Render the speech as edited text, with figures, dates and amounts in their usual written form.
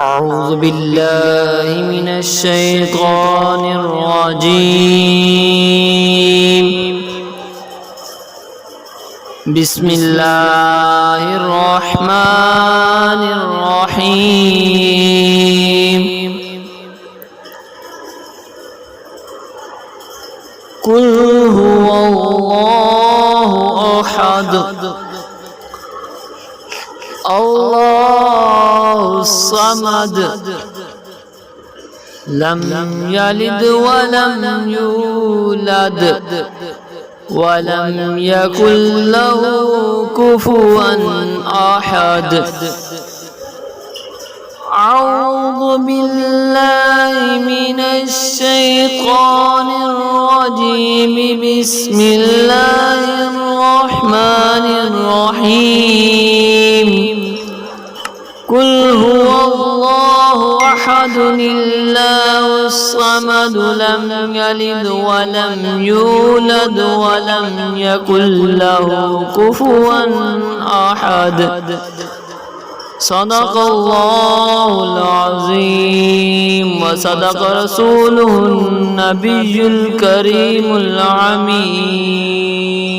أعوذ بالله من الشيطان الرجيم. بسم الله الرحمن الرحيم. قل هو الله أحد الله الصمد لم يلد ولم يولد ولم يكن له كفوا أحد. أعوذ بالله من الشيطان الرجيم. بسم الله الرحمن الرحيم. قل هو الله أحد الله الصمد لم يلد ولم يولد ولم يكن له كفوا أحد. صدق الله العظيم وصدق رسوله النبي الكريم العميد.